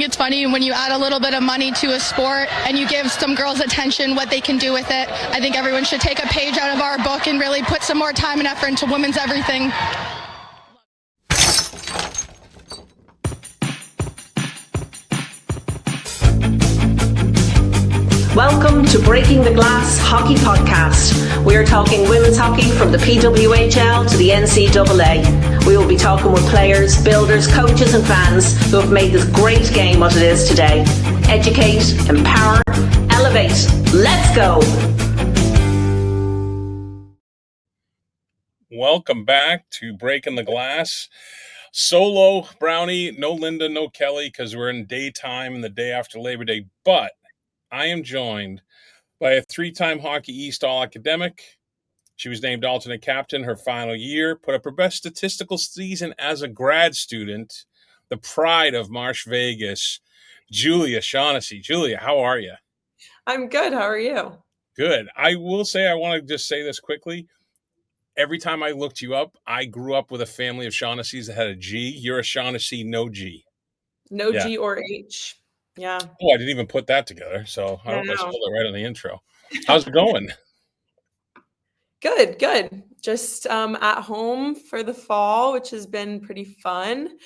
it's funny when you add a little bit of money to a sport and you give some girls attention, what they can do with it. I think everyone should take a page out of our book and really put some more time and effort into women's everything. Welcome to Breaking the Glass Hockey Podcast. We are talking women's hockey from the PWHL to the NCAA. We will be talking with players, builders, coaches and fans who have made this great game what it is today. Educate, empower, elevate. Let's go! Welcome back to Breaking the Glass. Solo Brownie, no Linda, no Kelly, because we're in daytime and the day after Labor Day, but I am joined by a three-time Hockey East All-Academic. She was named alternate captain her final year, put up her best statistical season as a grad student, the pride of Marsh Vegas, Julia Shaunessy. Julia, how are you? I'm good. How are you? Good. I will say, I want to just say this quickly. Every time I looked you up, I grew up with a family of Shaunessy's that had a G. You're a Shaunessy, no G. No G or H. Yeah. Oh, I didn't even put that together, so I hope I spelled it right on the intro. How's it going? Good. Just at home for the fall, which has been pretty fun.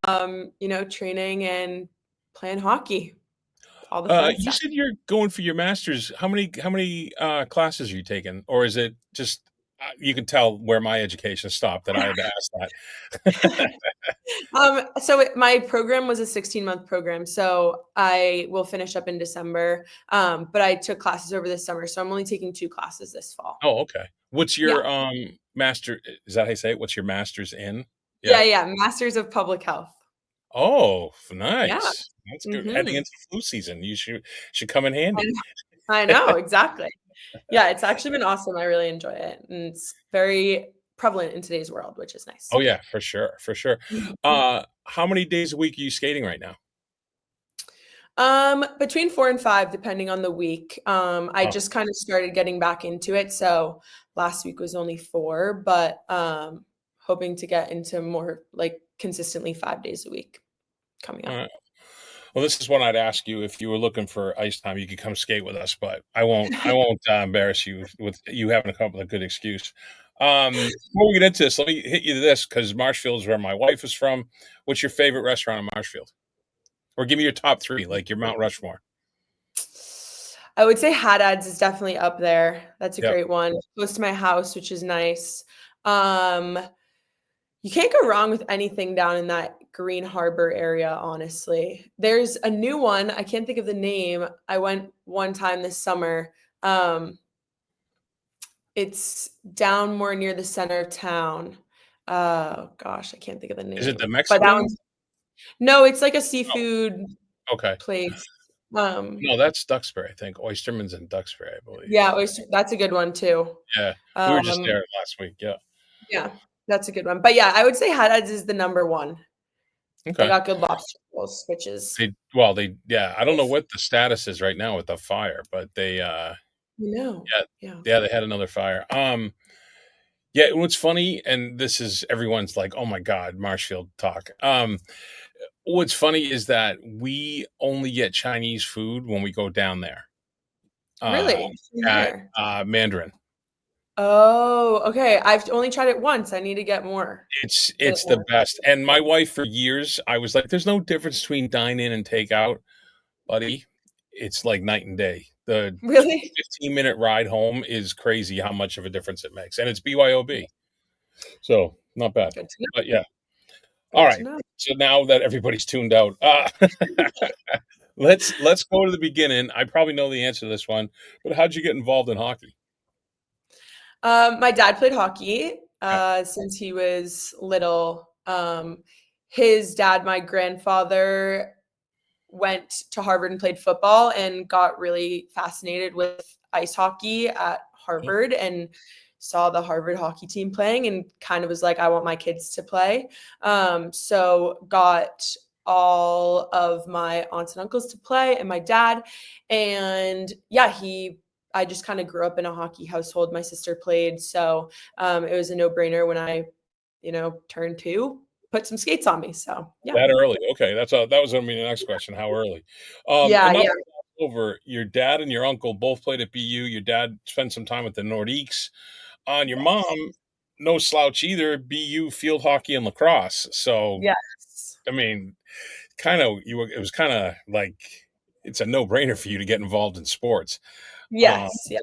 Training and playing hockey. All the fun You stuff. said you're going for your master's. How many classes are you taking, or is it just you can tell where my education stopped that I had to ask that? So my program was a 16-month program, so I will finish up in December. But I took classes over the summer, so I'm only taking 2 classes this fall. Oh, okay. What's your master? Is that how you say it? What's your master's in? Yeah. Masters of Public Health. Oh, nice. Yeah. That's good. Heading into flu season, you should come in handy. I know, exactly. Yeah, it's actually been awesome. I really enjoy it. And it's very prevalent in today's world, which is nice. Oh, yeah, for sure. How many days a week are you skating right now? Between 4 and 5, depending on the week. I just kind of started getting back into it. So last week was only 4, but hoping to get into more like consistently 5 days a week coming up. Well, this is what I'd ask you. If you were looking for ice time, you could come skate with us, but I won't embarrass you with you having to come up with a good excuse. Before we get into this, let me hit you this, because Marshfield is where my wife is from. What's your favorite restaurant in Marshfield? Or give me your top 3, like your Mount Rushmore. I would say Haddad's is definitely up there. That's a great one. Close to my house, which is nice. You can't go wrong with anything down in that Green Harbor area, honestly. There's a new one. I can't think of the name. I went one time this summer. It's down more near the center of town. Oh, gosh, I can't think of the name. Is it the Mexican? But no, it's like a seafood place. No, that's Duxbury, I think. Oysterman's in Duxbury, I believe. Yeah, that's a good one, too. Yeah, we were just there last week, Yeah, that's a good one. But yeah, I would say Haddad's is the number 1. Okay. They got good lobster rolls, which is... I don't know what the status is right now with the fire, but they... they had another fire. What's funny, and this is everyone's like, oh my God, Marshfield talk. What's funny is that we only get Chinese food when we go down there. Really? At Mandarin. Oh, okay. I've only tried it once. I need to get more. It's the best. And my wife, for years, I was like, there's no difference between dine in and take out, buddy. It's like night and day. The 15-minute ride home is crazy how much of a difference it makes. And it's BYOB. So not bad. But yeah. All right. So now that everybody's tuned out, let's go to the beginning. I probably know the answer to this one, but how'd you get involved in hockey? My dad played hockey since he was little. His dad, my grandfather, went to Harvard and played football and got really fascinated with ice hockey at Harvard and saw the Harvard hockey team playing and kind of was like, I want my kids to play. So got all of my aunts and uncles to play and my dad. And I just kind of grew up in a hockey household. My sister played. So it was a no-brainer when I, turned 2. put some skates on me. So yeah. That early. Okay, that was gonna be the next question. How early? Yeah, And not yeah. to gloss over, your dad and your uncle both played at BU. Your dad spent some time with the Nordiques. And your mom, no slouch either, BU field hockey and lacrosse. So, Yes. I mean, it was kinda like it's a no-brainer for you to get involved in sports. Um, Yes, yes,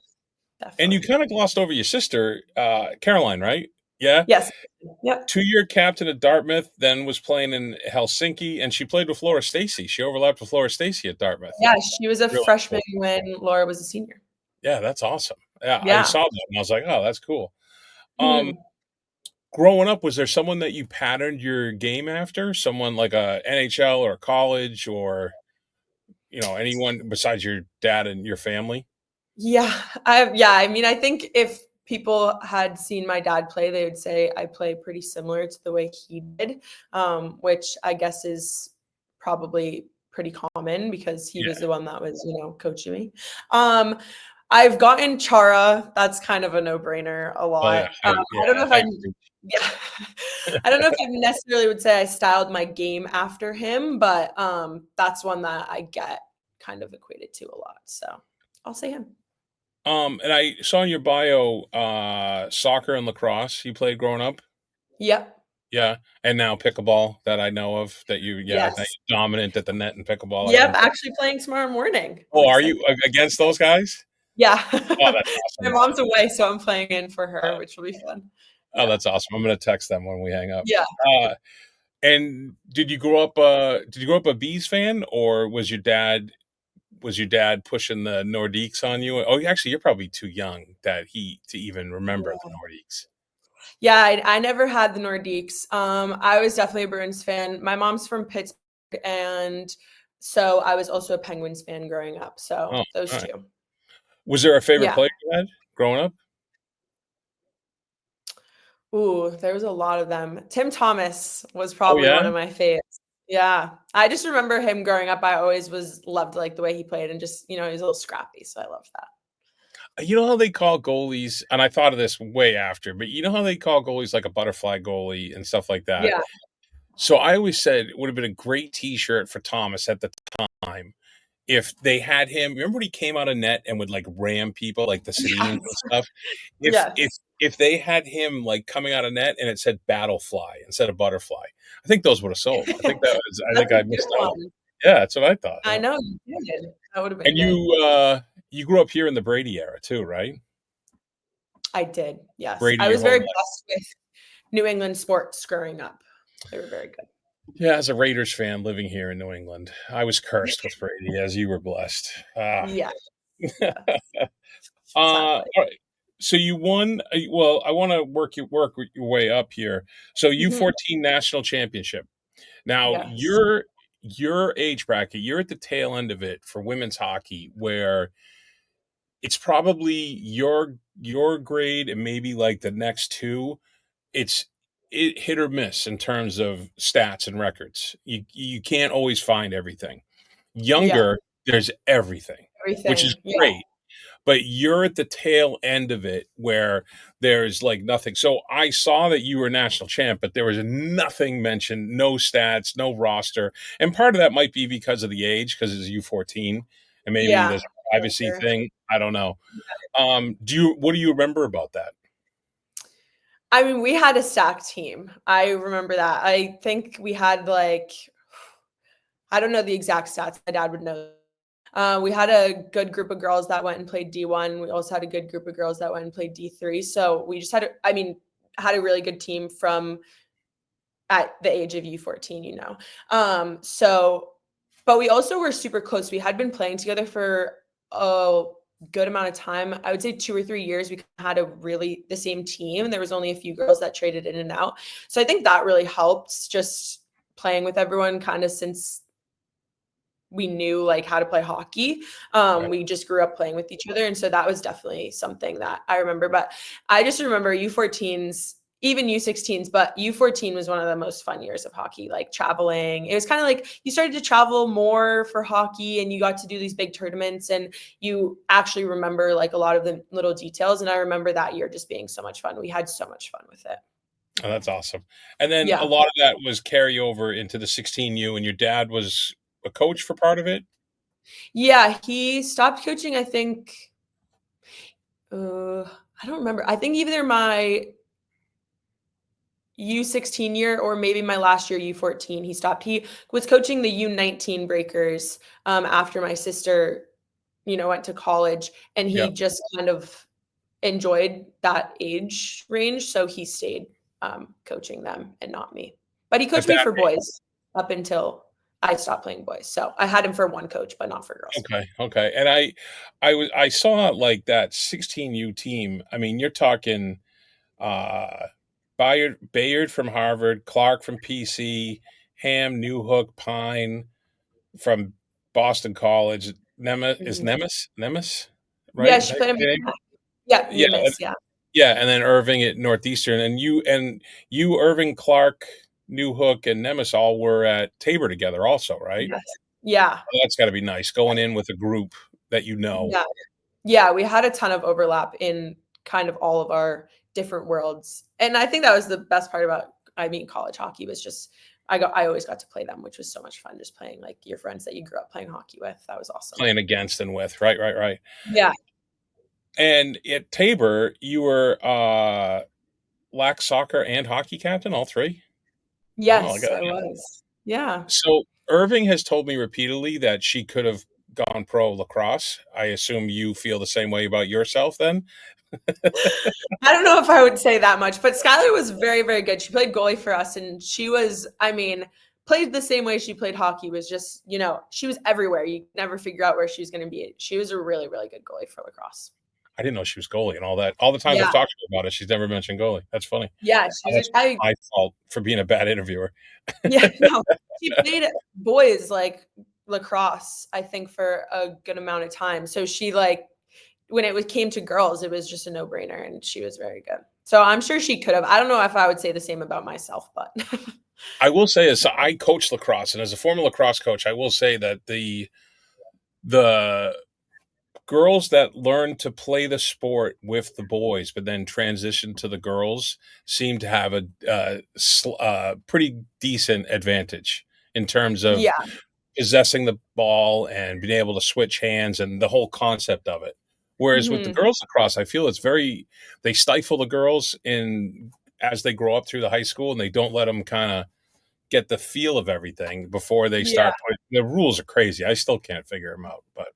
and you definitely. kinda glossed over your sister, Caroline, right? Yeah? Yes. Yep. 2-year captain at Dartmouth, then was playing in Helsinki, and she played with Laura Stacey. She overlapped with Laura Stacey at Dartmouth. Yeah, she was a Really freshman cool. when Laura was a senior. Yeah, that's awesome. Yeah, I Yeah. saw that and I was like, "Oh, that's cool." Um, Mhm. growing up, was there someone that you patterned your game after? Someone like a NHL or college or, anyone besides your dad and your family? I mean, I think if people had seen my dad play, they would say I play pretty similar to the way he did, which I guess is probably pretty common because he Yeah. was the one that was, coaching me. Um, I've gotten Chara. That's kind of a no-brainer a Oh, yeah. lot. Yeah, I don't know if I I agree. yeah. I don't know if I necessarily would say I styled my game after him, but that's one that I get kind of equated to a lot. So I'll say him. And I saw in your bio, soccer and lacrosse you played growing up? Yep. Yeah, and now pickleball that I know of that that Yes. you're dominant at the net in pickleball, I Yep, heard that. actually playing tomorrow morning. I'm Oh, are excited. you against those guys? Yeah. Oh, that's My awesome. mom's away, so I'm playing in for her, which will be fun. Oh, Yeah. that's awesome. I'm gonna text them when we hang up. Yeah. Uh, and did you grow up a Bees fan, or was your dad pushing the Nordiques on you? Oh, actually, you're probably too young to even remember the Yeah. Nordiques. Yeah, I never had the Nordiques. I was definitely a Bruins fan. My mom's from Pittsburgh, and so I was also a Penguins fan growing up. So Oh, those alright. 2. Was there a favorite Yeah. player you had growing up? Ooh, there was a lot of them. Tim Thomas was Oh, probably yeah? one of my faves. Yeah. I just remember him growing up. I always was loved, like, the way he played and just, he was a little scrappy, so I loved that. You know how they call goalies, and I thought of this way after, but you know how they call goalies like a butterfly goalie and stuff like that? Yeah. So I always said it would have been a great T-shirt for Thomas at the time if they had him. Remember when he came out of net and would like ram people like the Sedins and Yes. stuff? If if Yes. if they had him like coming out of net and it said battlefly instead of butterfly, I think those would have sold. I That's think a I good missed out. one. Yeah, that's what I thought. I Yeah. know you did. That would have been And good. you grew up here in the Brady era too, right? I did, yes. Brady I your was whole very life. blessed with New England sports growing up. They were very good. Yeah, as a Raiders fan living here in New England, I was cursed with Brady as you were blessed. Ah. Yeah, yeah, All sadly. right. So you won. Well, I want to work your way up here. So Mhm. U14 national championship. Now Yes. your age bracket. You're at the tail end of it for women's hockey, where it's probably your grade and maybe like the next two. It's it hit or miss in terms of stats and records. You can't always find everything. Yeah, Younger, there's everything, which is everything. Yeah, great, but you're at the tail end of it where there's like nothing. So I saw that you were national champ, but there was nothing mentioned, no stats, no roster. And part of that might be because of the age, because it's U14, and maybe yeah, there's a for privacy sure. thing. I don't know. What do you remember about that? I mean, we had a stacked team. I remember that. I think we had, like I don't know the exact stats, my dad would know. We had a good group of girls that went and played D1. We also had a good group of girls that went and played D3. So we just had a really good team from at the age of U14, So, but we also were super close. We had been playing together for a good amount of time. I would say 2 or 3 years. We had a really the same team. And there was only a few girls that traded in and out. So I think that really helped just playing with everyone kind of since we knew like how to play hockey. Right. We just grew up playing with each other. And so that was definitely something that I remember. But I just remember U14s, even U16s, but U14 was one of the most fun years of hockey, like traveling. It was kind of like you started to travel more for hockey and you got to do these big tournaments and you actually remember like a lot of the little details. And I remember that year just being so much fun. We had so much fun with it. Oh, that's awesome. And then a Yeah. lot of that was carryover into the 16U, and your dad was a coach for part of it? Yeah, he stopped coaching, I think, I don't remember. I think either my U16 year or maybe my last year, U14, he stopped. He was coaching the U19 breakers, after my sister, went to college, and Yeah. he just kind of enjoyed that age range, so he stayed, coaching them and not me. But he At coached me that for boys up until I stopped playing boys. So I had him for one coach, but not for girls. Okay, okay. And I saw like that 16U team. I mean, you're talking uh Bayard from Harvard, Clark from PC, Ham, Newhook, Pine from Boston College. Mhm. Nemes, right? Yeah, Is she that played him. your name? Yeah, Yeah, Nemis, yeah. yeah, and then Irving at Northeastern, and you, Irving, Clark, Newhook, and Nemes all were at Tabor together, also, right? Yes. Yeah, Well, that's got to be nice going in with a group that you know. yeah. Yeah, we had a ton of overlap in kind of all of our different worlds, and I think that was the best part about, college hockey was just I always got to play them, which was so much fun, just playing, like, your friends that you grew up playing hockey with. That was awesome. Playing against and with, right, right, right. Yeah. And at Tabor, you were lax soccer and hockey captain, all three. Oh, I Yes, got I was. Yeah. so Irving has told me repeatedly that she could have gone pro lacrosse. I assume you feel the same way about yourself, then. I don't know if I would say that much, but Skylar was very, very good. She played goalie for us, and she was, played the same way she played hockey, was just, she was everywhere. You could never figure out where she was going to be. She was a really, really good goalie for lacrosse. I didn't know she was goalie and all that. All the times I've Yeah. talked to her about it, she's never mentioned goalie. That's funny. Yeah. That's my fault for being a bad interviewer. Yeah, no, she played boys, like, lacrosse, I think, for a good amount of time. So she, like, when came to girls, it was just a no-brainer, and she was very good. So I'm sure she could have. I don't know if I would say the same about myself, but I will say as I coach lacrosse, and as a former lacrosse coach, I will say that the girls that learn to play the sport with the boys, but then transition to the girls, seem to have a pretty decent advantage in terms of yeah. possessing the ball and being able to switch hands and the whole concept of it. Whereas with the Mhm. girls lacrosse, I feel they stifle the girls in as they grow up through the high school, and they don't let them kind of get the feel of everything before they Yeah. start putting. The rules are crazy. I still can't figure them out, but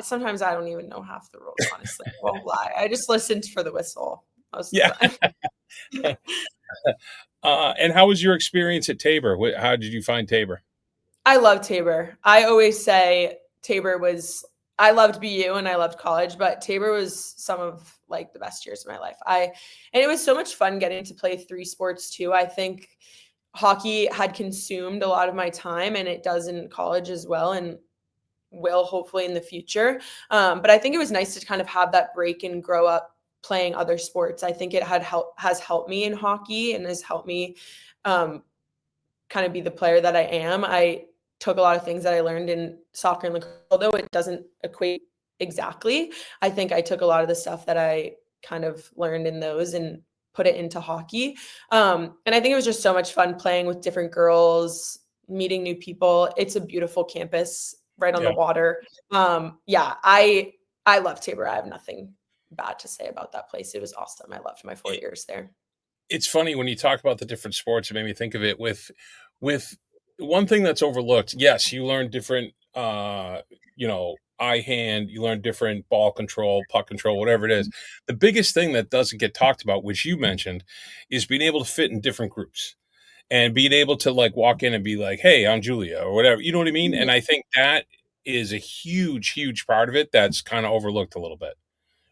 Sometimes I don't even know half the rules, honestly. I won't lie. I just listened for the whistle most of yeah. the time. And how was your experience at Tabor? How did you find Tabor? I love Tabor. I always say Tabor was I loved BU and I loved college, but Tabor was some of, like, the best years of my life. And it was so much fun getting to play 3 sports too. I think hockey had consumed a lot of my time, and it does in college as well, and will hopefully in the future. But I think it was nice to kind of have that break and grow up playing other sports. I think it has helped me in hockey and has helped me, um, kind of be the player that I am. I took a lot of things that I learned in soccer and lacrosse, although it doesn't equate exactly. I think I took a lot of the stuff that I kind of learned in those and put it into hockey. And I think it was just so much fun playing with different girls, meeting new people. It's a beautiful campus right on the Yeah. water. Yeah, I love Tabor. I have nothing bad to say about that place. It was awesome. I loved my 4 years there. It's funny when you talk about the different sports. It made me think of it with one thing that's overlooked. Yes, you learn different, eye hand. You learn different ball control, puck control, whatever it is. The biggest thing that doesn't get talked about, which you mentioned, is being able to fit in different groups and being able to like walk in and be like, "Hey, I'm Julia," or whatever. You know what I mean? Mhm. And I think that is a huge, huge part of it that's kind of overlooked a little bit.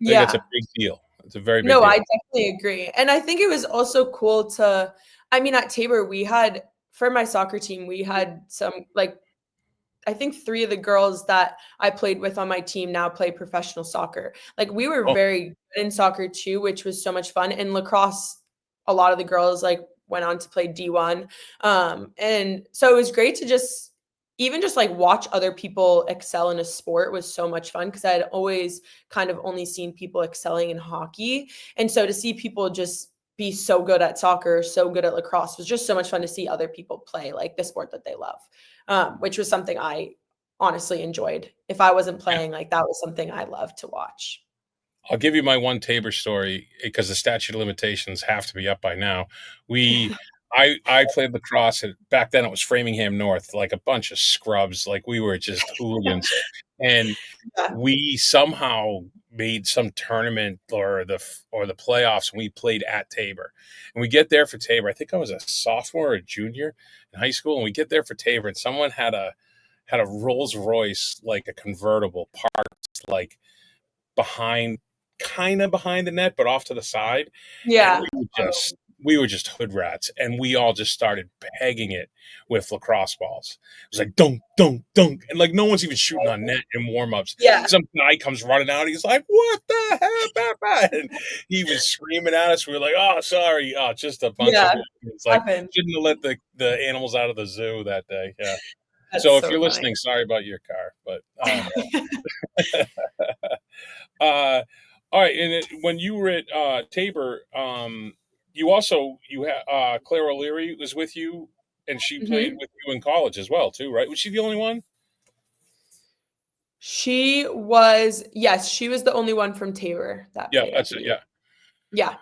I think that's a Yeah. big deal. It's a very big No, I deal. definitely agree. And I think it was also cool at Tabor, we had for my soccer team, we had some, like, I think 3 of the girls that I played with on my team now play professional soccer. Like, we were Oh, very good in soccer too, which was so much fun. And lacrosse, a lot of the girls, like, went on to play D1. And so it was great to just even just, like, watch other people excel in a sport was so much fun because I had always kind of only seen people excelling in hockey. And so to see people just be so good at soccer, so good at lacrosse. It was just so much fun to see other people play like the sport that they love, which was something I honestly enjoyed. If I wasn't playing, like that was something I loved to watch. I'll give you my one Tabor story because the statute of limitations have to be up by now. We I played lacrosse and back then it was Framingham North, like a bunch of scrubs, like we were just hooligans. And Yeah. we somehow made some tournament or the playoffs and we played at Tabor. And we get there for Tabor. I think I was a sophomore or a junior in high school, and we get there for Tabor and someone had a Rolls Royce, like a convertible parked like behind kind of behind the net, but off to the side. And Yeah. we were just hood rats, and we all just started pegging it with lacrosse balls. It was like dunk, dunk, dunk, and like no one's even shooting on net in warm ups. Yeah. Some guy comes running out. He's like, "What the hell?" Bah, bah," and he was screaming at us. We were like, "Oh, sorry, oh, just a bunch Yeah. of it's like Happened. shouldn't have let the animals out of the zoo that day." Yeah. That's So if so you're funny. listening, sorry about your car, but uh, all right. And when you were at Tabor, you had Claire O'Leary was with you, and she played Mhm. with you in college as well, too, right? Was she the only one? Yes, she was the only one from Tabor that Yeah, played at that's it. BU. Yeah. Yeah.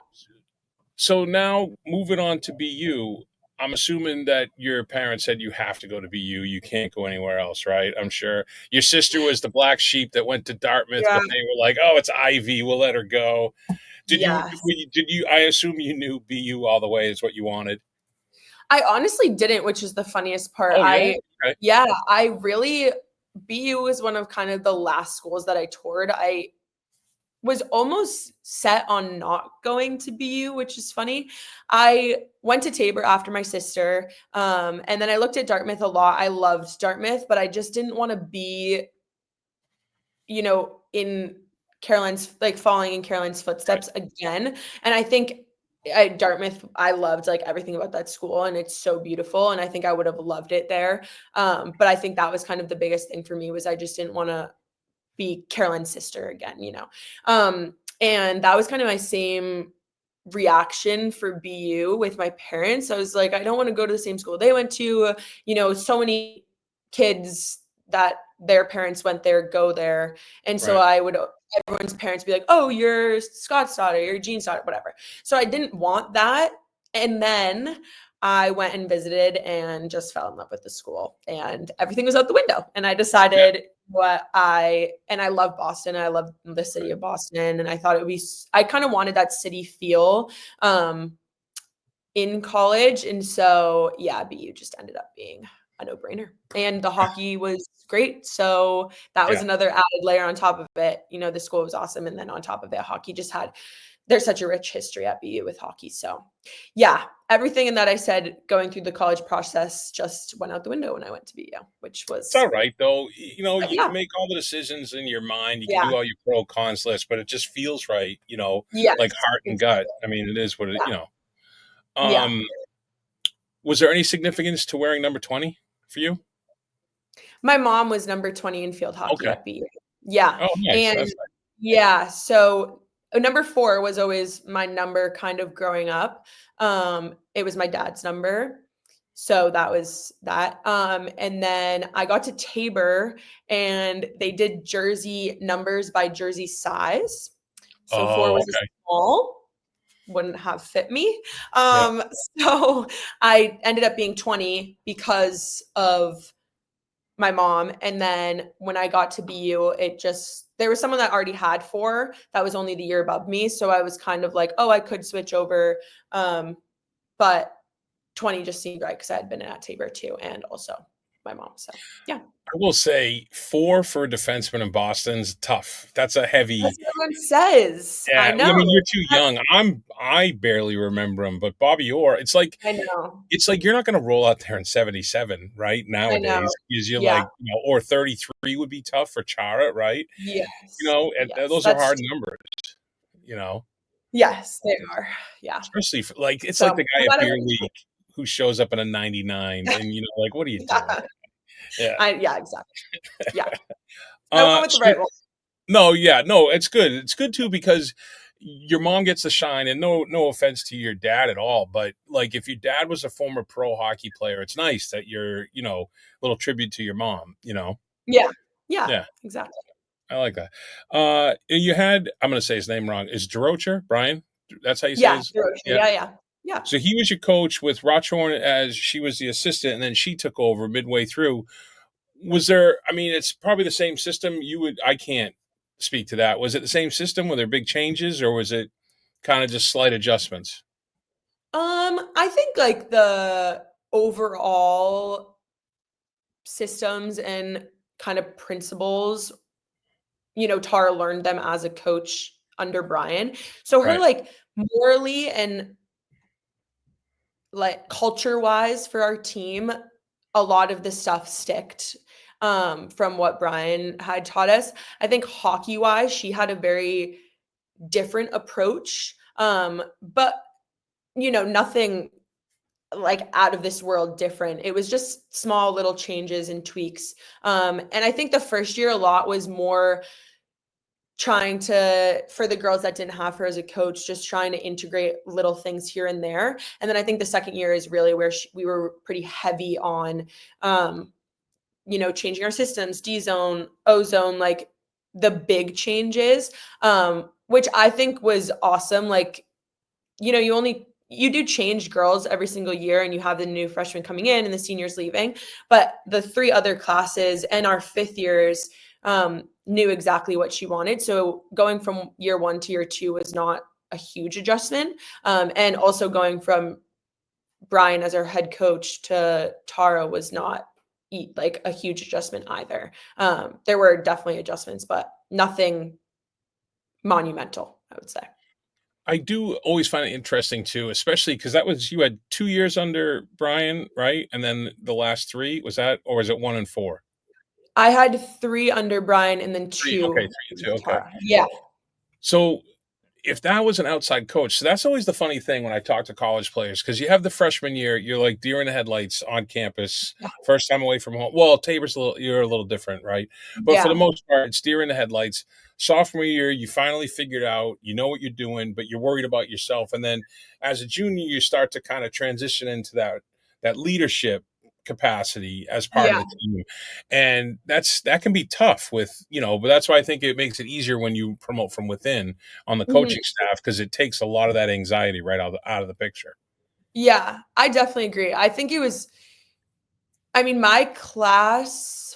So now moving on to BU, I'm assuming that your parents said you have to go to BU. You can't go anywhere else, right? I'm sure your sister was the black sheep that went to Dartmouth, Yeah. but they were like, "Oh, it's Ivy. We'll let her go." Did you? Yes. Did you? I assume you knew BU all the way is what you wanted. I honestly didn't, which is the funniest part. Oh yeah. Okay. I really BU was one of kind of the last schools that I toured. I was almost set on not going to BU, which is funny. I went to Tabor after my sister, and then I looked at Dartmouth a lot. I loved Dartmouth, but I just didn't want to be, in Caroline's, like following in Caroline's Right. footsteps again. And I think Dartmouth, I loved like everything about that school, and it's so beautiful. And I think I would have loved it there. But I think that was kind of the biggest thing for me was I just didn't want to be Caroline's sister again. And that was kind of my same reaction for BU with my parents. I was like, I don't want to go to the same school they went to. So many kids that their parents went there go there. And so Right. everyone's parents be like, oh, you're Scott's daughter, you're Jean's daughter, whatever. So I didn't want that. And then I went and visited and just fell in love with the school, and everything was out the window. And I Yeah. decided I love Boston. I love the city of Boston. And I thought I kind of wanted that city feel in college. And so, yeah, BU just ended up being a no-brainer. And the hockey was great. So that was Yeah. another added layer on top of it. The school was awesome. And then on top of it, hockey there's such a rich history at BU with hockey. So yeah, everything in that I said going through the college process just went out the window when I went to BU, which It's was, all right though. You yeah, can make all the decisions in your mind. You can yeah, do all your pro cons list, but it just feels right. yes, Like heart and gut. exactly. I mean, it is what it. Yeah, yeah. Um, was there any significance to wearing number 20 for you? My mom was number 20 in field hockey Okay. at BU. Yeah. Oh, nice. And That's nice. yeah, so number 4 was always my number kind of growing up. It was my dad's number. So that was that. And then I got to Tabor and they did jersey numbers by jersey size. So 4 Oh, was a okay. small, wouldn't have fit me. Yeah. So I ended up being 20 because of my mom. And then when I got to BU, there was someone that already had 4 that was only the year above me. So I was kind of like, oh, I could switch over. But 20 just seemed right because I had been at Tabor too, and also my mom. So yeah. I will say 4 for a defenseman in Boston's tough. That's a heavy. That's what everyone says. I Yeah. I know. mean, you're too young. I barely remember him, but Bobby Orr, I know. it's like you're not going to roll out there in 77 right I know. nowadays because you're Yeah. like, or 33 would be tough for Chara, right? Yes. And Yes. those are hard numbers, you know, Yes, they are. Yeah. especially like it's So like the I'm guy at glad I beer went league who shows up in a 99 and like, what are you doing? to- Yeah. yeah, exactly. Yeah. I went with the So right one. no, yeah, no, it's good. It's good too because your mom gets the shine, and no offense to your dad at all, but like if your dad was a former pro hockey player, it's nice that you're, little tribute to your mom, Yeah. Yeah, Yeah, exactly. I like that. You had, I'm going to say his name wrong. Is Durocher, Brian? That's how you say Yeah, his? Hiroshi. Yeah. Yeah. Yeah. So he was your coach with Rochorn as she was the assistant, and then she took over midway through. Was there, I mean, it's probably the same system. I can't speak to that. Was it the same system? Were there big changes, or was it kind of just slight adjustments? I think like the overall systems and kind of principles, Tara learned them as a coach under Brian. So her Right. like morally and like culture wise for our team, a lot of the stuff sticked from what Brian had taught us. I think hockey wise, she had a very different approach. But nothing like out of this world different. It was just small little changes and tweaks. And I think the first year a lot was more trying to, for the girls that didn't have her as a coach, just trying to integrate little things here and there. And then I think the second year is really where we were pretty heavy on, changing our systems, D zone, O zone, like the big changes, which I think was awesome. Like, you do change girls every single year and you have the new freshmen coming in and the seniors leaving, but the 3 other classes and our 5th years knew exactly what she wanted. So going from year 1 to year 2 was not a huge adjustment. And also going from Brian as our head coach to Tara was not like a huge adjustment either. There were definitely adjustments, but nothing monumental, I would say. I do always find it interesting too, especially because you had 2 years under Brian, right? And then the last three, was that, or was it 1 and 4? I had 3 under Brian and then Three. Okay, 2 3 and 2. with Okay. Tara. Yeah. So if that was an outside coach, so that's always the funny thing when I talk to college players, because you have the freshman year, you're like deer in the headlights on campus, first time away from home. Well, you're a little different, right? But for the Yeah. most part, it's deer in the headlights. Sophomore year, you finally figured out, you know what you're doing, but you're worried about yourself. And then as a junior, you start to kind of transition into that leadership capacity as part of Yeah. the team. And that can be tough but that's why I think it makes it easier when you promote from within on the Mhm. coaching staff, because it takes a lot of that anxiety right out of the picture. Yeah, I definitely agree. I think it was I mean, my class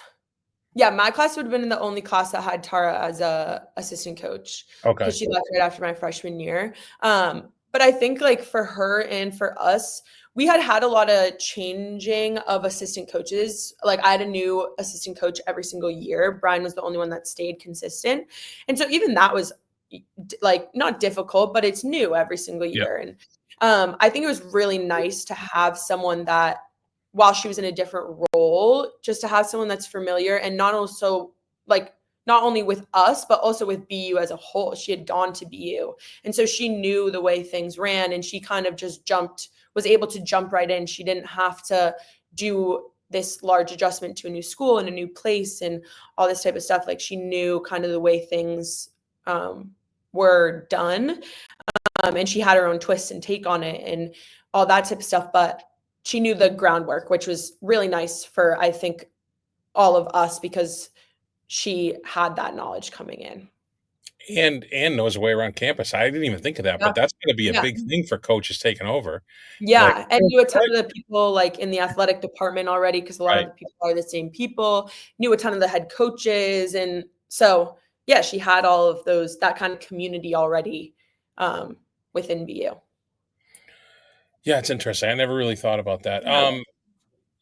would have been the only class that had Tara as a assistant coach Okay. because she left right after my freshman year. But I think like for her and for us, we had a lot of changing of assistant coaches. Like I had a new assistant coach every single year. Brian was the only one that stayed consistent. And so even that was like not difficult, but it's new every single Yep. year. And I think it was really nice to have someone that while she was in a different role, just to have someone that's familiar and not only with us, but also with BU as a whole. She had gone to BU. And so she knew the way things ran and she kind of just was able to jump right in. She didn't have to do this large adjustment to a new school and a new place and all this type of stuff. Like she knew kind of the way things were done. And she had her own twist and take on it and all that type of stuff. But she knew the groundwork, which was really nice for, I think, all of us because she had that knowledge coming in. And knows a way around campus. I didn't even think of that, Yeah. but that's going to be a Yeah. big thing for coaches taking over. Like, Yeah. And knew a ton of the people like in the athletic department already because a lot of right. the people are the same people, knew a ton of the head coaches. And so, yeah, she had all of that kind of community already within BU. Yeah, it's interesting. I never really thought about that. Yeah.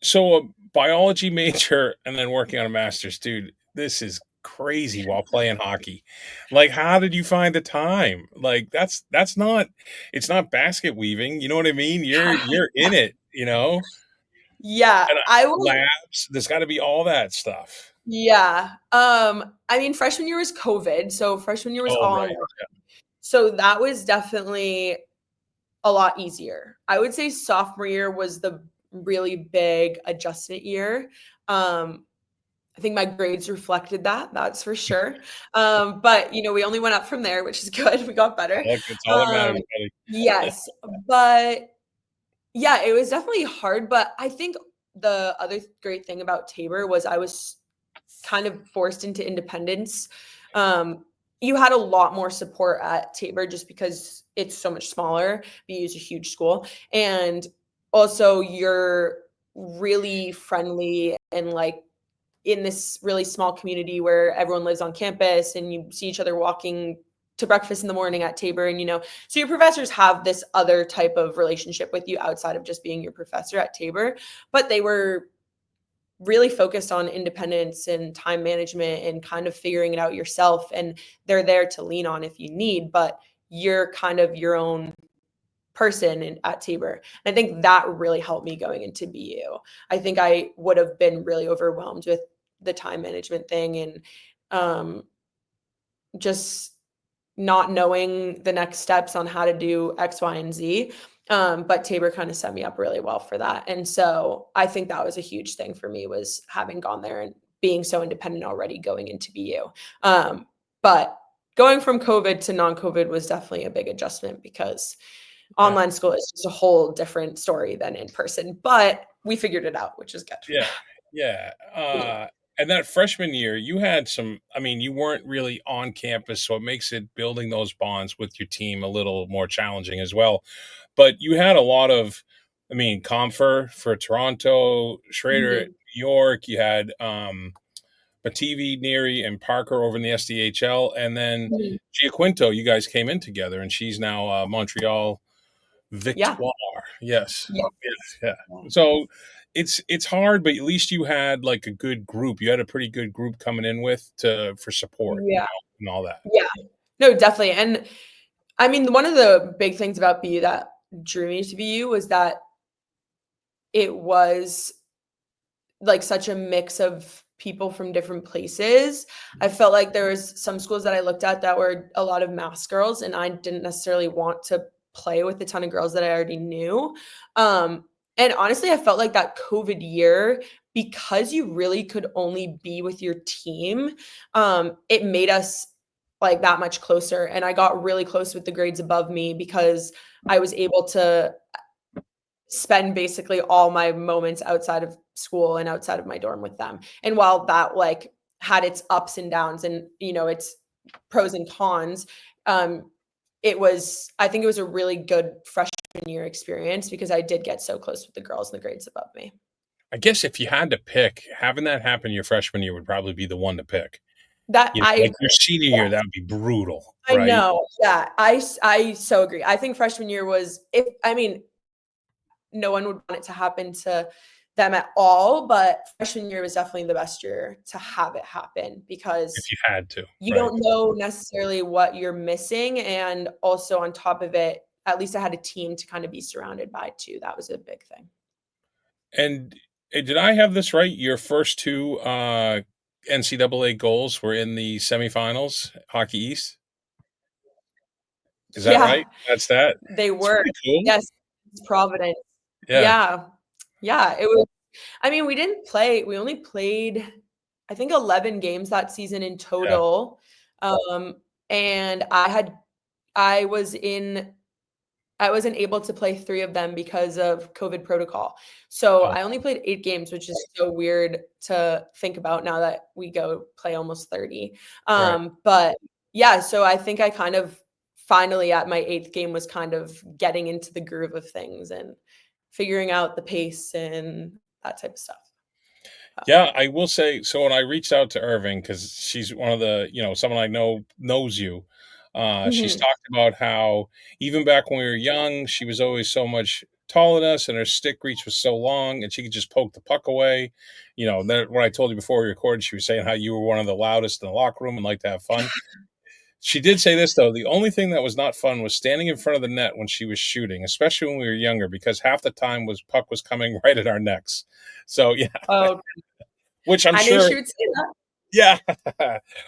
So a biology major and then working on a master's, dude, this is crazy while playing hockey. Like, how did you find the time? Like, that's not, it's not basket weaving. You know what I mean? You're in it, Yeah. and I will. labs. There's got to be all that stuff. Yeah. I mean, freshman year was COVID, so freshman year was Oh, all right. online. So that was definitely a lot easier. I would say sophomore year was the really big adjustment year. I think my grades reflected that, that's for sure. But, we only went up from there, which is good. We got better. Look, it's all that matters, buddy. Yes, but yeah, it was definitely hard, but I think the other great thing about Tabor was I was kind of forced into independence. You had a lot more support at Tabor just because it's so much smaller. BU is a huge school. And also you're really friendly and like in this really small community where everyone lives on campus and you see each other walking to breakfast in the morning at Tabor. And, so your professors have this other type of relationship with you outside of just being your professor at Tabor, but they were really focused on independence and time management and kind of figuring it out yourself. And they're there to lean on if you need, but you're kind of your own person at Tabor. And I think that really helped me going into BU. I think I would have been really overwhelmed with the time management thing and just not knowing the next steps on how to do X, Y, and Z. But Tabor kind of set me up really well for that. And so I think that was a huge thing for me, was having gone there and being so independent already going into BU. But going from COVID to non-COVID was definitely a big adjustment because online school is just a whole different story than in person, but we figured it out, which is good. Yeah. And that freshman year, you had you weren't really on campus, so it makes it building those bonds with your team a little more challenging as well. But you had a lot of, Comfer for Toronto, Schrader at New York. You had Bativi, Neary, and Parker over in the SDHL. And then Giaquinto, you guys came in together, and she's now Montreal Victoire. Yes. Yeah. So it's hard, but at least you had like a good group. You had a pretty good group coming in for support and all that. Yeah. No, definitely. And one of the big things about BU that drew me to BU was that it was like such a mix of people from different places. I felt like there was some schools that I looked at that were a lot of maths girls, and I didn't necessarily want to play with a ton of girls that I already knew. And honestly, I felt like that COVID year, because you really could only be with your team, it made us like that much closer. And I got really close with the grades above me because I was able to spend basically all my moments outside of school and outside of my dorm with them. And while that like had its ups and downs and, its pros and cons, I think it was a really good freshman year experience because I did get so close with the girls and the grades above me. I guess if you had to pick, having that happen your freshman year would probably be the one to pick. That like your senior year, that would be brutal. I right? know. Yeah. I so agree. I think freshman year was, no one would want it to happen to them at all, but freshman year was definitely the best year to have it happen because if you had to, you don't know necessarily what you're missing. And also on top of it, at least I had a team to kind of be surrounded by too. That was a big thing. And did I have this right? Your first two NCAA goals were in the semifinals, Hockey East? Is that right? That's that? They were. Cool. Yes. Providence. Yeah. It was, we only played, I think 11 games that season in total. And I wasn't able to play 3 of them because of COVID protocol. So I only played 8 games, which is so weird to think about now that we go play almost 30. But yeah, so I think I kind of finally at my 8th game was kind of getting into the groove of things and figuring out the pace and that type of stuff. Yeah, I will say, so when I reached out to Irving, because she's one of the, someone I know knows you, she's talked about how even back when we were young, she was always so much taller than us and her stick reach was so long and she could just poke the puck away. What I told you before we recorded, she was saying how you were one of the loudest in the locker room and like to have fun. She did say this, though. The only thing that was not fun was standing in front of the net when she was shooting, especially when we were younger, because half the time puck was coming right at our necks. So, yeah. Oh, which I'm sure. She would say that. Yeah.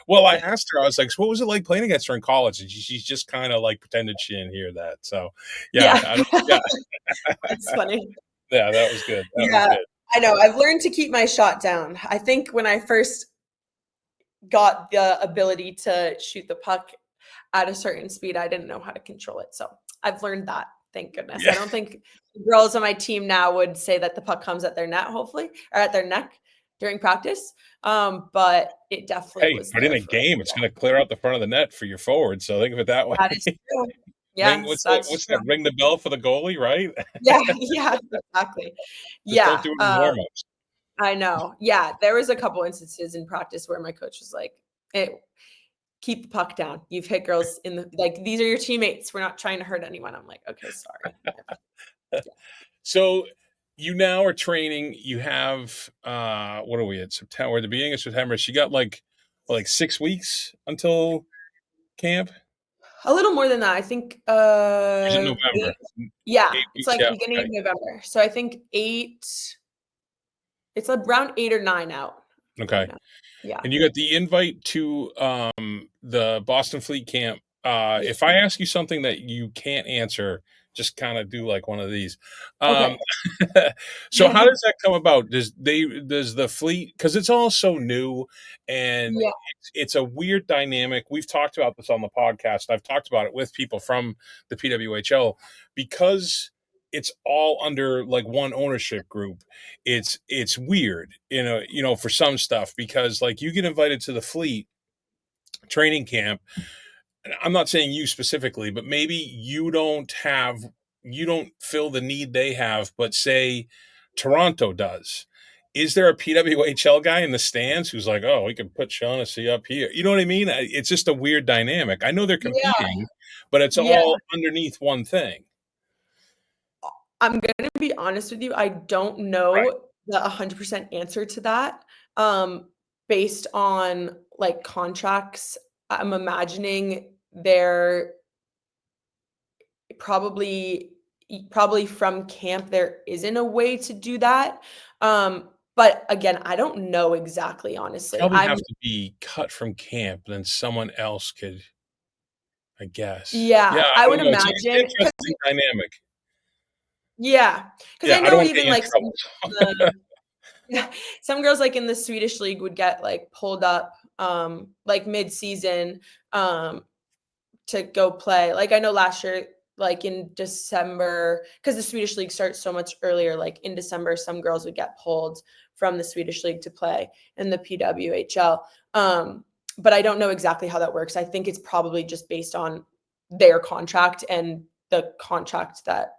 Well, I asked her, I was like, so what was it like playing against her in college? And she's just kind of like pretended she didn't hear that. So, yeah. That's funny. Yeah, that was good. That was good. I know. I've learned to keep my shot down. I think when I first got the ability to shoot the puck at a certain speed, I didn't know how to control it. So I've learned that. Thank goodness. Yeah. I don't think the girls on my team now would say that the puck comes at their net, hopefully, or at their neck during practice. But it definitely Hey, was but in there a for us. game, it's going to clear out the front of the net for your forward. So think of it that way. That is true. Ring, Yes, that's what's true. that? Ring the bell for the goalie, right? Yeah, yeah, exactly. Just don't Yeah, do it in warm-ups. I know. Yeah, there was a couple instances in practice where my coach was like, "Hey, keep the puck down. You've hit girls in the like these are your teammates. We're not trying to hurt anyone." I'm like, "Okay, sorry." So you now are training. You have what are we at September? At the beginning of September. She got like 6 weeks until camp. A little more than that. I think Or is it November? 8, yeah, 8 weeks. it's like Yeah. beginning of Okay. November. So I think 8, it's around 8 or 9 out right Okay. now. Yeah. And you got the invite to the Boston Fleet Camp. Yeah. If I ask you something that you can't answer, just kind of do like one of these. Um, Okay. so how does that come about? Does the fleet, because it's all so new and Yeah. it's a weird dynamic. We've talked about this on the podcast. I've talked about it with people from the PWHL because it's all under like one ownership group. It's weird, for some stuff because like you get invited to the fleet training camp. And I'm not saying you specifically, but maybe you don't fill the need they have, but say Toronto does. Is there a PWHL guy in the stands who's like, oh, we can put Shaunessy up here? You know what I mean? It's just a weird dynamic. I know they're Yeah. competing, but it's Yeah. all underneath one thing. I'm gonna be honest with you, I don't Right. know the 100% answer to that. Based on, like, contracts, I'm imagining they're probably from camp, there isn't a way to do that. But again, I don't know exactly, honestly. Probably have to be cut from camp, then someone else could, I guess. Yeah, Yeah, I I don't would know. It's an imagine 'cause interesting dynamic. yeah, because Yeah, I I don't know wanna get even, you in like, trouble. yeah, some girls, like, in the Swedish league would get, like, pulled up, like, mid-season, to go play. Like, I know last year, like, in December, because the Swedish league starts so much earlier, like, in December, some girls would get pulled from the Swedish league to play in the PWHL. But I don't know exactly how that works. I think it's probably just based on their contract and the contract that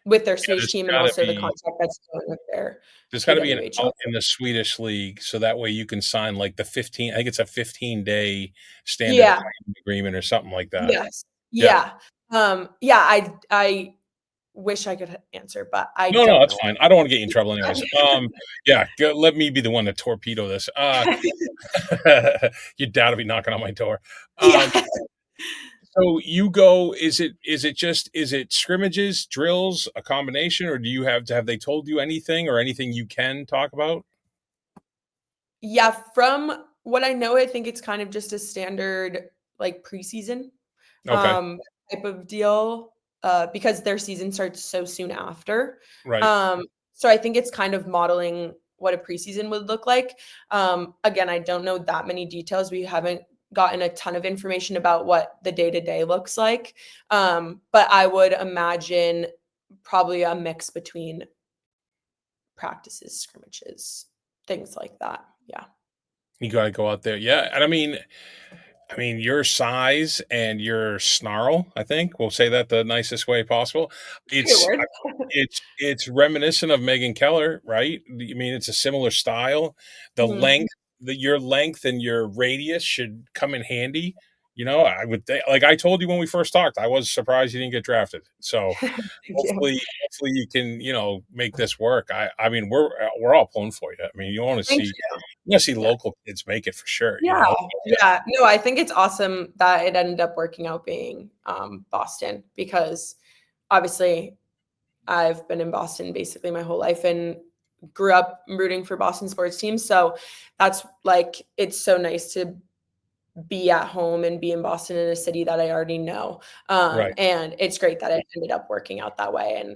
with their Yeah, Swedish team and also the contract that's going with their there's gotta be an PWHL. out in the Swedish league, so that way you can sign, like, the 15 I think it's a 15-day standard Yeah. assignment agreement or something like that. Yes. Yeah. Yeah. Yeah, I wish I could answer, but I No, no, don't that's know. fine. I don't wanna get you in trouble anyways. Yeah, go let me be the one to torpedo this. Your dad'll be knocking on my door. Um Yeah. So you go, is it scrimmages, drills, a combination, or do you have they told you anything or anything you can talk about? Yeah, from what I know, I think it's kind of just a standard, like, preseason, Okay. um, type of deal, because their season starts so soon after. Right. So I think it's kind of modeling what a preseason would look like. Again, I don't know that many details. We haven't gotten a ton of information about what the day-to-day looks like. But I would imagine probably a mix between practices, scrimmages, things like that. Yeah. You gotta go out there. Yeah, and I mean, your size and your snarl, I think, we'll say that the nicest way possible. Good It's word. it's reminiscent of Megan Keller, right? I mean, it's a similar style. The Mhm. length, your length and your radius should come in handy. I would think, like I told you when we first talked, I was surprised you didn't get drafted. So Thank you. hopefully you can, make this work. I mean, we're all pulling for you. I mean, Thank you. you want to see Yeah. local kids make it for sure, Yeah, yeah. No, I think it's awesome that it ended up working out being, Boston because obviously I've been in Boston basically my whole life and grew up rooting for Boston sports teams. So that's like, it's so nice to be at home and be in Boston in a city that I already know. Right. And it's great that it ended up working out that way. And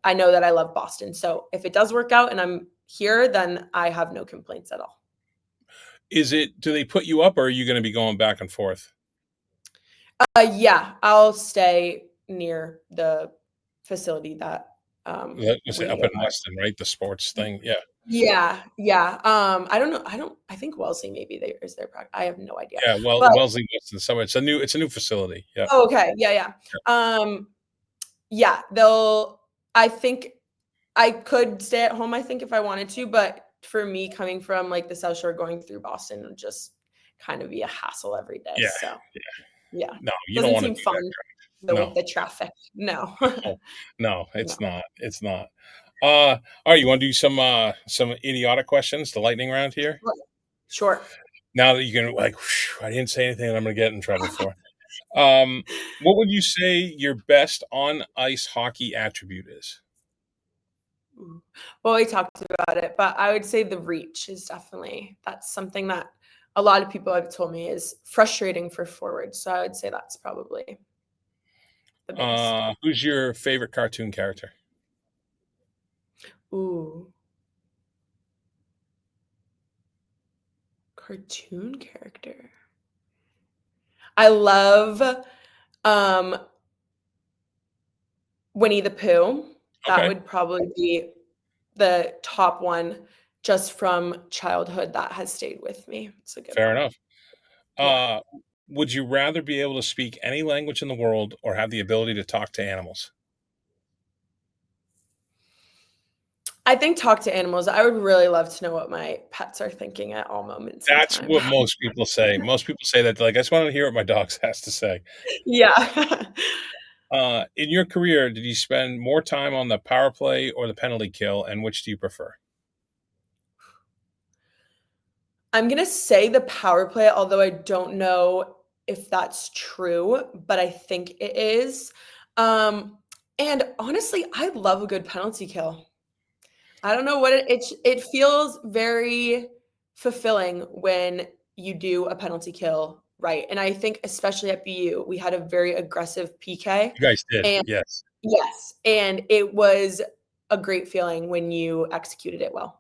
I know that I love Boston. So if it does work out and I'm here, then I have no complaints at all. Do they put you up, or are you going to be going back and forth? Yeah, I'll stay near the facility that Let's say up in Weston, right? The sports thing. Yeah. Yeah. I don't know. I think Wellesley maybe there is their practice. I have no idea. Yeah. Well, But Wellesley, Weston. So it's a new facility. Yeah. oh, okay. Yeah. Yeah, I think I could stay at home, I think, if I wanted to, but for me, coming from like the South Shore going through Boston would just kind of be a hassle every day. Yeah. So yeah. No, you don't Doesn't want to seem do fun that. with No. the traffic. No. No, No. it's not. It's not. All right, you want to do some idiotic questions, the lightning round here? Sure. Now that you can like, whew, I didn't say anything that I'm going to get in trouble for. What would you say your best on ice hockey attribute is? Well, we talked about it, but I would say the reach is that's something that a lot of people have told me is frustrating for forwards. So I would say that's probably the biggest. Who's your favorite cartoon character? Ooh. Cartoon character. I love Winnie the Pooh. That Okay. would probably be the top one just from childhood that has stayed with me. It's a good Fair one. enough. Yeah. Would you rather be able to speak any language in the world or have the ability to talk to animals? I think talk to animals. I would really love to know what my pets are thinking at all moments in That's time. what most people say. Most people say that, like, I just want to hear what my dog has to say. Yeah. In your career, did you spend more time on the power play or the penalty kill, and which do you prefer? I'm going to say the power play, although I don't know if that's true, but I think it is. And honestly, I love a good penalty kill. I don't know what it feels very fulfilling when you do a penalty kill right. And I think especially at BU, we had a very aggressive PK. You guys did, And yes. yes, and it was a great feeling when you executed it well.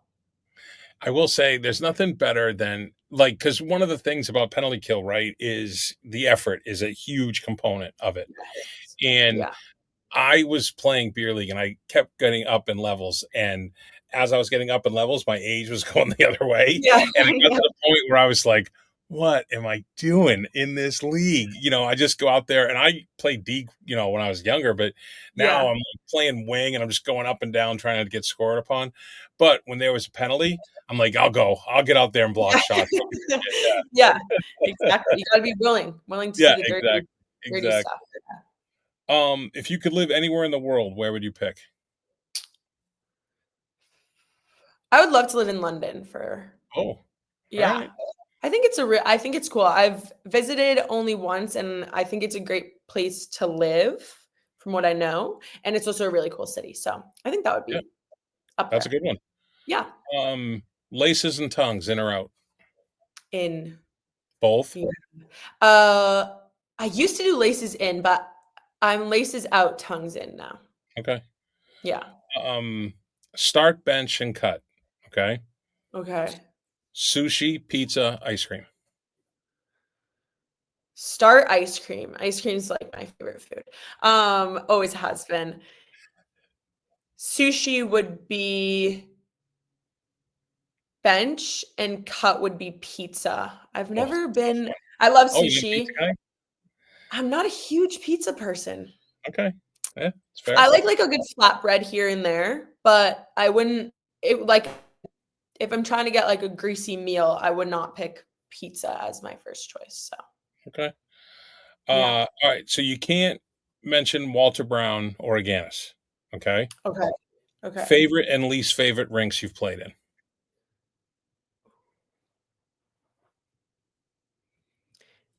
I will say there's nothing better than like because one of the things about penalty kill, right, is the effort is a huge component of it. Yes. And Yeah. I was playing beer league and I kept getting up in levels. And as I was getting up in levels, my age was going the other way. Yeah. And it got Yeah. to the point where I was like, what am I doing in this league? I just go out there and I played D, when I was younger, but now Yeah. I'm like playing wing and I'm just going up and down trying to get scored upon. But when there was a penalty, I'm like, I'll get out there and block shots. Yeah, exactly. You gotta be willing to do Yeah, the dirty exactly. stuff. If you could live anywhere in the world, where would you pick? I would love to live in London Oh, yeah. all right. I think it's cool. I've visited only once and I think it's a great place to live from what I know. And it's also a really cool city. So I think that would Yeah, be up that's a there. good one. Yeah. Laces and tongues, in or out? In Both? yeah. I used to do laces in, but I'm laces out, tongues in now. Okay. Yeah. Start, bench, and cut. Okay. Okay. Sushi, pizza, ice cream. Start ice cream. Ice cream is like my favorite food. Always has been. Sushi would be bench and cut would be pizza. I've Oh, never been I love oh, you a sushi. pizza guy? I'm not a huge pizza person. Okay. Yeah, it's fair. I like a good flatbread here and there, but I wouldn't if I'm trying to get like a greasy meal, I would not pick pizza as my first choice. So Okay. yeah. All right. So you can't mention Walter Brown or Aganis. Okay. Okay. Okay. Favorite and least favorite rinks you've played in?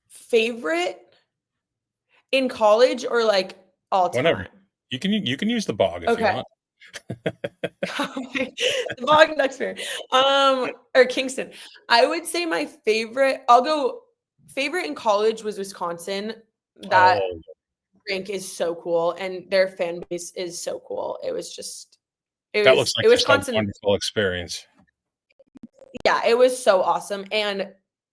Favorite in college or like all Whenever. time? You can use the bog if you Okay. want. The Bog and Duxbury. Or Kingston. I would say my favorite, I'll go favorite in college was Wisconsin. That Oh, rink is so cool and their fan base is so cool. It was just That looks like just a Wisconsin. wonderful experience. Yeah, it was so awesome. And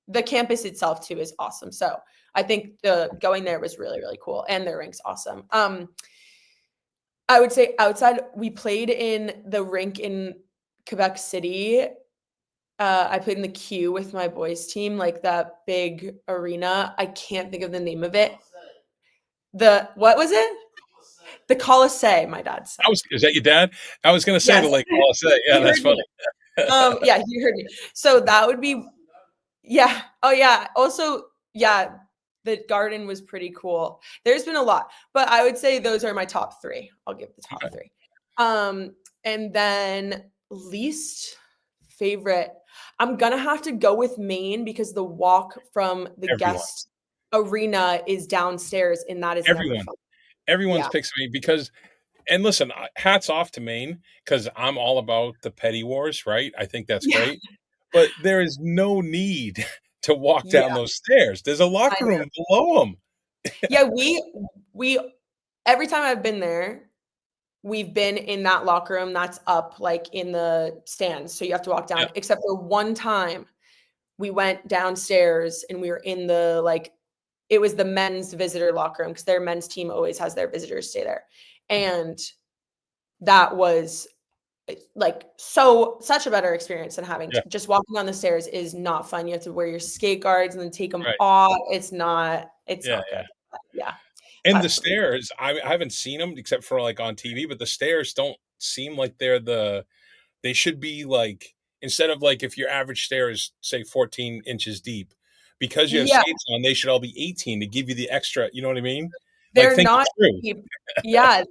the campus itself too is awesome. So I think going there was really, really cool. And their rink's awesome. I would say outside, we played in the rink in Quebec City. I played in the Q with my boys team, like that big arena. I can't think of the name of it. What was it? The Colisée, my dad said. Is that your dad? I was gonna say Yes. the Lake Colisée. Yeah, He that's heard me. funny. Yeah, he heard me. So that would be, yeah. Oh yeah. Also, yeah, the garden was pretty cool. There's been a lot, but I would say those are my top three. I'll give the top three. And then least favorite, I'm gonna have to go with Maine because the walk from the guest arena is downstairs, and that is never fun. Everyone's picks me because, and listen, hats off to Maine because I'm all about the petty wars, right? I think that's great, but there is no need to walk down those stairs. There's a locker room below them. Yeah, we every time I've been there, we've been in that locker room that's up like in the stands. So you have to walk down, except for one time we went downstairs and we were in it was the men's visitor locker room because their men's team always has their visitors stay there. And that was such a better experience than having just walking down the stairs is not fun. You have to wear your skate guards and then take them off. It's not good. Yeah. And the stairs, I haven't seen them except for like on TV, but the stairs don't seem like they should be like, instead of like if your average stair is say 14 inches deep, because you have skates on, they should all be 18 to give you the extra, you know what I mean? They're not deep. Yeah,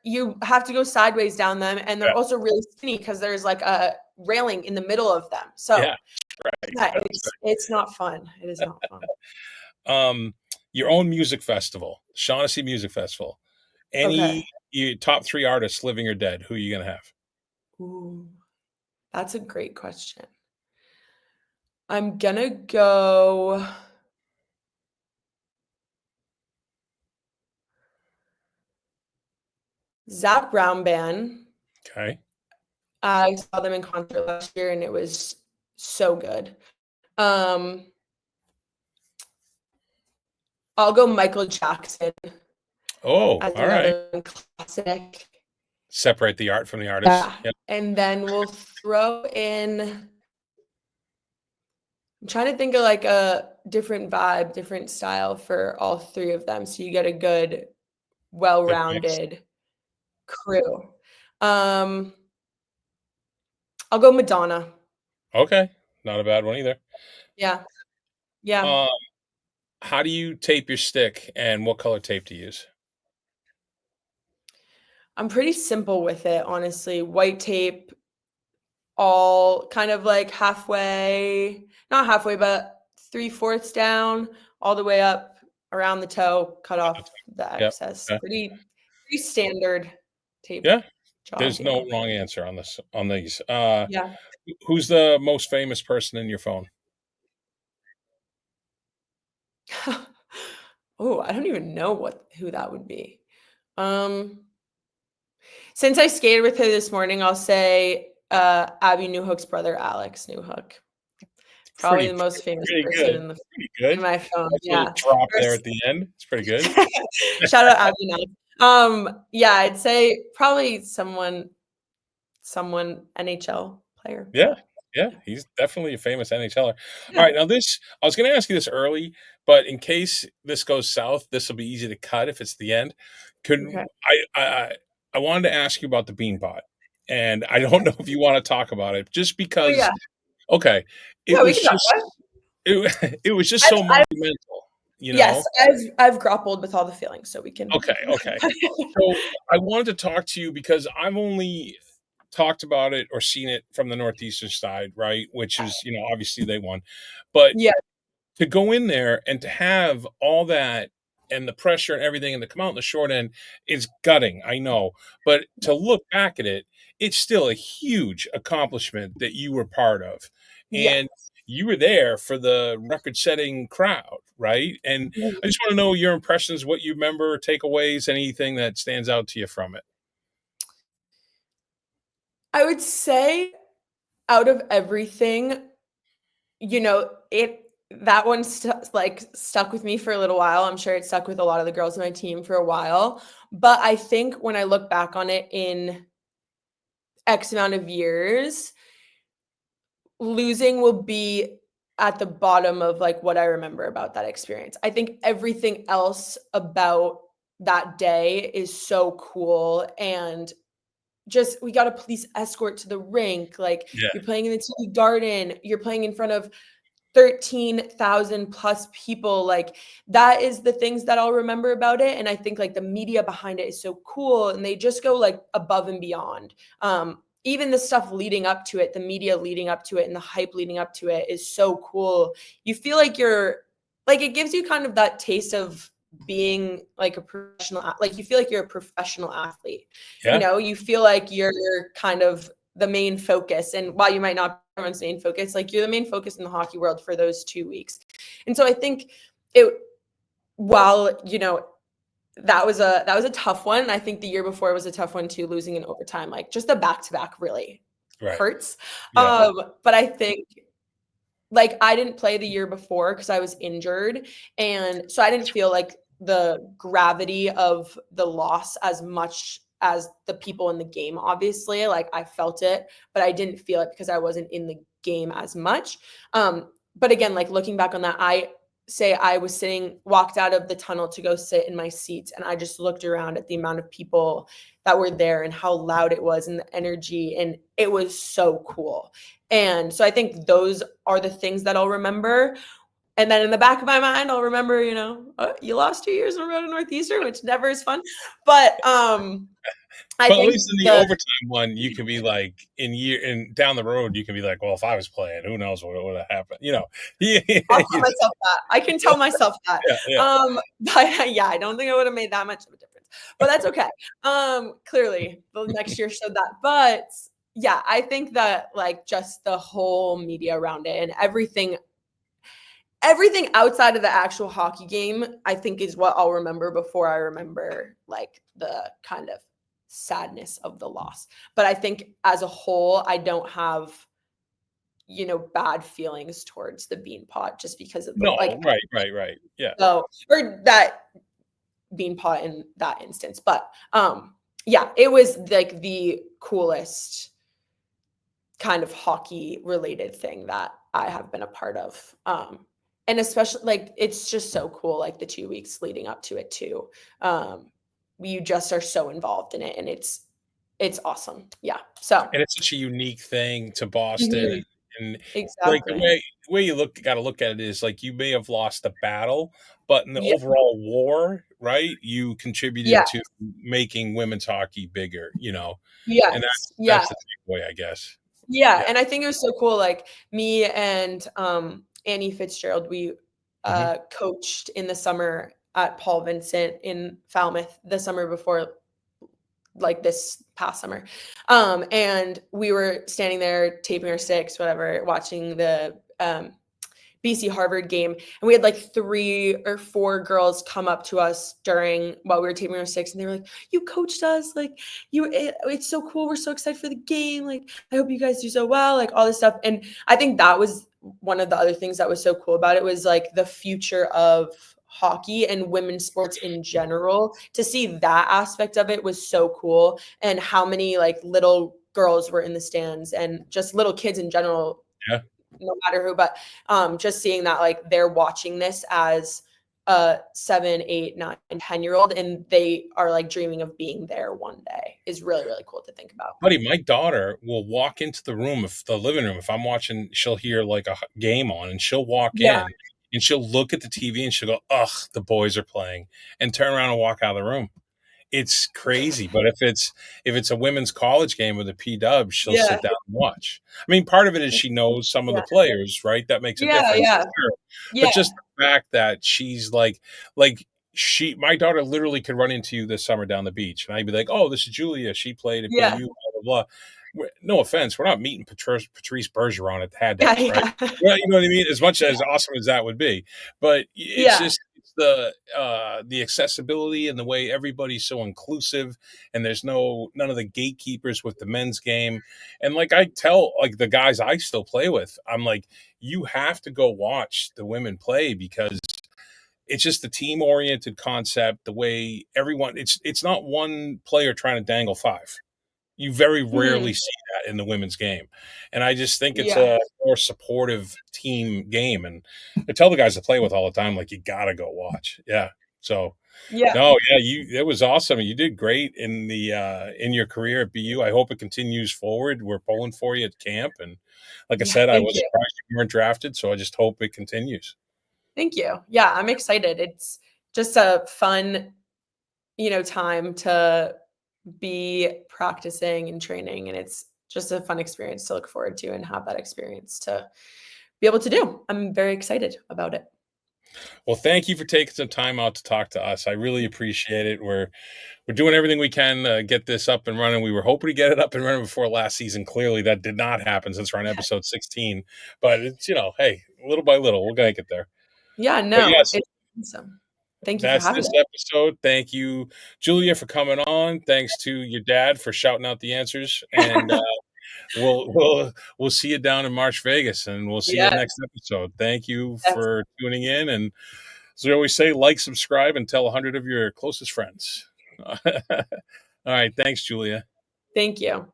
you have to go sideways down them, and they're also really skinny because there's like a railing in the middle of them. So it's not fun. It is not fun. Your own music festival, Shaunessy Music Festival. Any top 3 artists, living or dead, who are you gonna have? Ooh, that's a great question. I'm gonna go Zach Brown Band. Okay. I saw them in concert last year and it was so good. I'll go Michael Jackson. Oh, all right. Classic. Separate the art from the artist. Yeah. Yep. And then we'll throw in, I'm trying to think of like a different vibe, different style for all 3 of them. So you get a good, well-rounded crew. I'll go Madonna. Okay. Not a bad one either. Yeah. Yeah. How do you tape your stick and what color tape to use? I'm pretty simple with it, honestly. White tape, all kind of like halfway, not halfway, but 3/4 down, all the way up around the toe, cut off the excess. Pretty standard tape. Yeah. There's no wrong answer on these. Yeah. Who's the most famous person in your phone? Oh, I don't even know who that would be. Since I skated with her this morning, I'll say Abby Newhook's brother, Alex Newhook. Probably the most famous person in my phone. Yeah. Drop there at the end. It's pretty good. Shout out Abby now. Yeah, I'd say probably someone NHL player. Yeah. Yeah, he's definitely a famous NHLer. Yeah. All right, now I was going to ask you this early, but in case this goes south, this will be easy to cut if it's the end. I wanted to ask you about the Beanpot, and I don't know if you want to talk about it, just because. Okay, it was just so monumental. You know? Yes, I've grappled with all the feelings, so we can. Okay. So I wanted to talk to you because I've only talked about it or seen it from the Northeastern side, right? Which is, obviously they won, but to go in there and to have all that and the pressure and everything and to come out in the short end is gutting, I know, but to look back at it, it's still a huge accomplishment that you were part of. And you were there for the record-setting crowd, right? And I just want to know your impressions, what you remember, takeaways, anything that stands out to you from it. I would say out of everything, that one stuck with me for a little while. I'm sure it stuck with a lot of the girls on my team for a while. But I think when I look back on it in X amount of years, losing will be at the bottom of like what I remember about that experience. I think everything else about that day is so cool, and just we got a police escort to the rink. Like, Yeah. you're playing in the TD Garden, you're playing in front of 13,000 plus people. Like, that is the things that I'll remember about it. And I think like the media behind it is so cool, and they just go like above and beyond. Even the stuff leading up to it, the media leading up to it and the hype leading up to it is so cool. You feel like it gives you kind of that taste of being like a professional, like you feel like you're a professional athlete. Yeah. You feel like you're kind of the main focus. And while you might not be everyone's main focus, like you're the main focus in the hockey world for those 2 weeks. And so I think while that was a tough one. I think the year before was a tough one too, losing in overtime. Like, just the back-to-back really Right. hurts. Yeah. But I think like I didn't play the year before because I was injured. And so I didn't feel like the gravity of the loss as much as the people in the game, obviously. Like, I felt it, but I didn't feel it because I wasn't in the game as much. But again, like looking back on that, I say I was walked out of the tunnel to go sit in my seats, and I just looked around at the amount of people that were there and how loud it was and the energy, and it was so cool. And so I think those are the things that I'll remember. And then in the back of my mind, I'll remember, you lost 2 years in a row to Northeastern, which never is fun. But I But at think least in the overtime one, you can be like down the road, you can be like, well, if I was playing, who knows what would have happened? I'll tell myself that. I can tell myself that. Yeah. But yeah, I don't think I would have made that much of a difference. But that's okay. Clearly, the next year showed that. But yeah, I think that like just the whole media around it and everything outside of the actual hockey game, I think is what I'll remember before I remember like the kind of sadness of the loss. But I think as a whole, I don't have bad feelings towards the bean pot just because of the No, right. Yeah. so, or that bean pot in that instance. But yeah, it was like the coolest kind of hockey related thing that I have been a part of. And especially like it's just so cool, like the 2 weeks leading up to it too. You just are so involved in it, and it's awesome. Yeah. So And it's such a unique thing to Boston. Mhm. And like the Exactly. way you got to look at it is like you may have lost the battle, but in the Yeah. overall war, right? You contributed Yeah. to making women's hockey bigger, and Yes. Yeah. that's the takeaway, I guess. Yeah, Yeah. and I think it was so cool, like, me and, Annie Fitzgerald, we, Hmm. coached in the summer at Paul Vincent in Falmouth the summer before, like, this past summer, and we were standing there taping our sticks, whatever, watching the, BC Harvard game, and we had like 3 or 4 girls come up to us while we were taping our sticks, and they were like, "You coached us, like it's so cool. We're so excited for the game. Like, I hope you guys do so well." Like all this stuff, and I think that was one of the other things that was so cool about it was like the future of hockey and women's sports in general. To see that aspect of it was so cool, and how many like little girls were in the stands and just little kids in general, Yeah. no matter who, but just seeing that like they're watching this as a 7, 8, 9, and 10-year-old, and they are like dreaming of being there one day is really, really cool to think about. Buddy, my daughter will walk into the living room, if I'm watching, she'll hear like a game on, and she'll walk Yeah. in and she'll look at the TV and she'll go, ugh, the boys are playing, and turn around and walk out of the room. It's crazy. But if it's a women's college game with a P-dub, she'll Yeah. sit down and watch. I mean, part of it is she knows some of the Yeah. players, right? That makes a Yeah. difference. Yeah. Sure. Yeah. But just the fact that she's my daughter literally could run into you this summer down the beach, and I'd be like, "Oh, this is Julia. She played at Yeah. BU." Blah blah blah. No offense, we're not meeting Patrice Bergeron at Haddock, Yeah. right? Yeah. Well, you know what I mean. As much as awesome as that would be, but it's Yeah. just just the accessibility and the way everybody's so inclusive, and there's none of the gatekeepers with the men's game. And like I tell like the guys I still play with, I'm like, you have to go watch the women play because it's just the team oriented concept, the way everyone it's not one player trying to dangle five. You very rarely Mhm. see that in the women's game. And I just think it's Yeah. a more supportive team game. And I tell the guys to play with all the time, like, you gotta go watch. Yeah. So Yeah. no, yeah, it was awesome. You did great in the in your career at BU. I hope it continues forward. We're pulling for you at camp. And like I Yeah. said, I Thank was you. surprised you weren't drafted. So I just hope it continues. Thank you. Yeah, I'm excited. It's just a fun, time to be practicing and training, and it's just a fun experience to look forward to and have that experience to be able to do. I'm very excited about it. Well, thank you for taking some time out to talk to us. I really appreciate it. We're doing everything we can to get this up and running. We were hoping to get it up and running before last season. Clearly, that did not happen since we're on episode 16. But it's hey, little by little, we're gonna get there. Yeah, But no, yes, it's awesome. Thank you for that's having this me. episode. Thank you, Julia, for coming on. Thanks to your dad for shouting out the answers, and we'll see you down in March Vegas, and we'll see you Yeah, next episode. Thank you that's for tuning in, and as we always say, like, subscribe, and tell 100 of your closest friends. All right. Thanks, Julia. thank you.